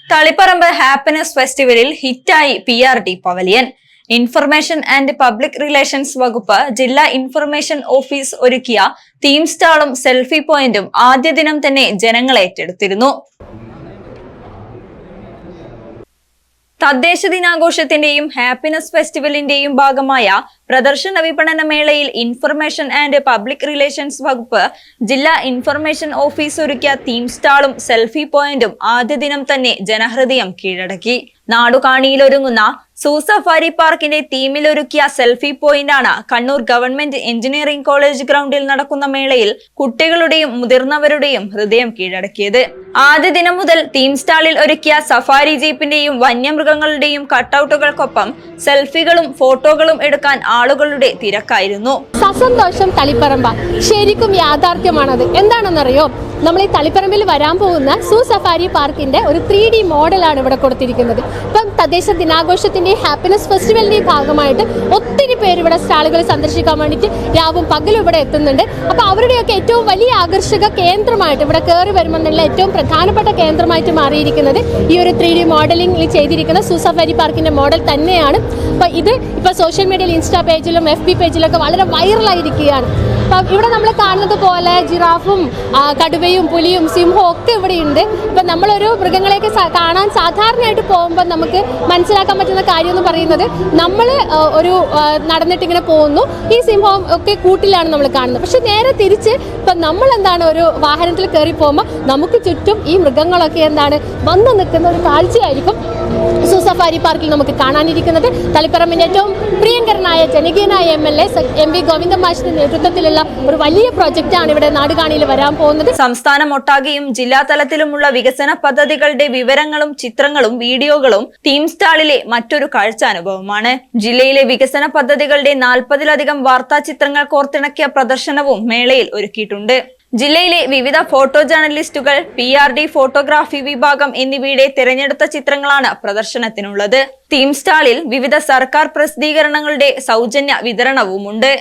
Taliparamba happiness ഫെസ്റ്റിവലിൽ ഹിറ്റായി PRD pavilion. Information and public relations വകുപ്പ് ജില്ലാ ഇൻഫർമേഷൻ ഓഫീസ് ഒരുക്കിയ തീം സ്റ്റാളും സെൽഫി പോയിന്റും ആദ്യ ദിനം തന്നെ ജനങ്ങൾ ഏറ്റെടുത്തിരുന്നു. തദ്ദേശ ദിനാഘോഷത്തിന്റെയും ഹാപ്പിനെസ് ഫെസ്റ്റിവലിന്റെയും ഭാഗമായ പ്രദർശന വിപണന മേളയിൽ ഇൻഫർമേഷൻ ആൻഡ് പബ്ലിക് റിലേഷൻസ് വകുപ്പ് ജില്ലാ ഇൻഫർമേഷൻ ഓഫീസ് ഒരുക്കിയ തീം സ്റ്റാളും സെൽഫി പോയിന്റും ആദ്യ ദിനം തന്നെ ജനഹൃദയം കീഴടക്കി. നാടുകാണിയിലൊരുങ്ങുന്ന സഫാരി പാർക്കിന്റെ തീമിലൊരുക്കിയ സെൽഫി പോയിന്റാണ് കണ്ണൂർ ഗവൺമെന്റ് എഞ്ചിനീയറിംഗ് കോളേജ് ഗ്രൗണ്ടിൽ നടക്കുന്ന മേളയിൽ കുട്ടികളുടെയും മുതിർന്നവരുടെയും ഹൃദയം കീഴടക്കിയത്. ആദ്യ ദിനം മുതൽ തീം സ്റ്റാളിൽ ഒരുക്കിയ സഫാരി ജീപ്പിന്റെയും വന്യമൃഗങ്ങളുടെയും കട്ടൌട്ടുകൾക്കൊപ്പം സെൽഫികളും ഫോട്ടോകളും എടുക്കാൻ ആളുകളുടെ തിരക്കായിരുന്നു. സസന്തോഷം തളിപ്പറമ്പ ശരിക്കും യാഥാർത്ഥ്യമാണത്. എന്താണെന്നറിയോ, നമ്മൾ ഈ തളിപ്പറമ്പിൽ വരാൻ പോകുന്ന സഫാരി പാർക്കിന്റെ ഒരു 3D മോഡലാണ് ഇവിടെ കൊടുത്തിരിക്കുന്നത്. ഇപ്പം തദ്ദേശ ദിനാഘോഷത്തിന്റെ ഹാപ്പിനെസ് ഫെസ്റ്റിവലിന്റെ ഭാഗമായിട്ട് ഒത്തിരി പേര് ഇവിടെ സ്റ്റാളുകൾ സന്ദർശിക്കാൻ വേണ്ടിയിട്ട് രാവും പകലും ഇവിടെ എത്തുന്നുണ്ട്. അപ്പൊ അവരുടെയൊക്കെ ഏറ്റവും വലിയ ആകർഷക കേന്ദ്രമായിട്ട് ഇവിടെ കയറി വരുമെന്നുള്ള ഏറ്റവും പ്രധാനപ്പെട്ട കേന്ദ്രമായിട്ട് മാറിയിരിക്കുന്നത് ഈ ഒരു 3D മോഡലിംഗ് ചെയ്തിരിക്കുന്ന സഫാരി പാർക്കിന്റെ മോഡൽ തന്നെയാണ്. അപ്പൊ ഇത് ഇപ്പൊ സോഷ്യൽ മീഡിയയിൽ ഇൻസ്റ്റാ പേജിലും FB പേജിലൊക്കെ വളരെ വൈറലായിരിക്കുകയാണ്. അപ്പം ഇവിടെ നമ്മൾ കാണുന്നത് പോലെ ജിറാഫും കടുവയും പുലിയും സിംഹവും ഒക്കെ ഇവിടെയുണ്ട്. ഇപ്പം നമ്മളൊരു മൃഗങ്ങളെയൊക്കെ കാണാൻ സാധാരണയായിട്ട് പോകുമ്പോൾ നമുക്ക് മനസ്സിലാക്കാൻ പറ്റുന്ന കാര്യം എന്ന് പറയുന്നത്, നമ്മൾ ഒരു നടന്നിട്ടിങ്ങനെ പോകുന്നു, ഈ സിംഹവും ഒക്കെ കൂട്ടിലാണ് നമ്മൾ കാണുന്നത്. പക്ഷെ നേരെ തിരിച്ച് ഇപ്പം നമ്മൾ എന്താണ് ഒരു വാഹനത്തിൽ കയറി പോകുമ്പോൾ നമുക്ക് ചുറ്റും ഈ മൃഗങ്ങളൊക്കെ എന്താണ് വന്നു നിൽക്കുന്ന ഒരു കാഴ്ചയായിരിക്കും സഫാരി പാർക്കിൽ നമുക്ക് കാണാനിരിക്കുന്നത്. തളിപ്പറമ്പിന്റെ ഏറ്റവും പ്രിയങ്കരനായ ജനകീയനായ MLA MV ഗോവിന്ദൻ മാഷിന്റെ നേതൃത്വത്തിലുള്ള ഒരു വലിയ പ്രോജക്റ്റാണ് ഇവിടെ നാടുകാണിയിൽ വരാൻ പോകുന്നത്. സംസ്ഥാനമൊട്ടാകെയും ജില്ലാ തലത്തിലുമുള്ള വികസന പദ്ധതികളുടെ വിവരങ്ങളും ചിത്രങ്ങളും വീഡിയോകളും തീം സ്റ്റാളിലെ മറ്റൊരു കാഴ്ചാനുഭവമാണ്. ജില്ലയിലെ വികസന പദ്ധതികളുടെ 40-ലധികം വാർത്താ ചിത്രങ്ങൾ കോർത്തിണക്കിയ പ്രദർശനവും മേളയിൽ ഒരുക്കിയിട്ടുണ്ട്. ജില്ലയിലെ വിവിധ ഫോട്ടോ ജേർണലിസ്റ്റുകൾ, PRD ഫോട്ടോഗ്രാഫി വിഭാഗം എന്നിവയുടെ തിരഞ്ഞെടുത്ത ചിത്രങ്ങളാണ് പ്രദർശനത്തിനുള്ളത്. തീം സ്റ്റാളിൽ വിവിധ സർക്കാർ പ്രസിദ്ധീകരണങ്ങളുടെ സൗജന്യ വിതരണവുമുണ്ട്.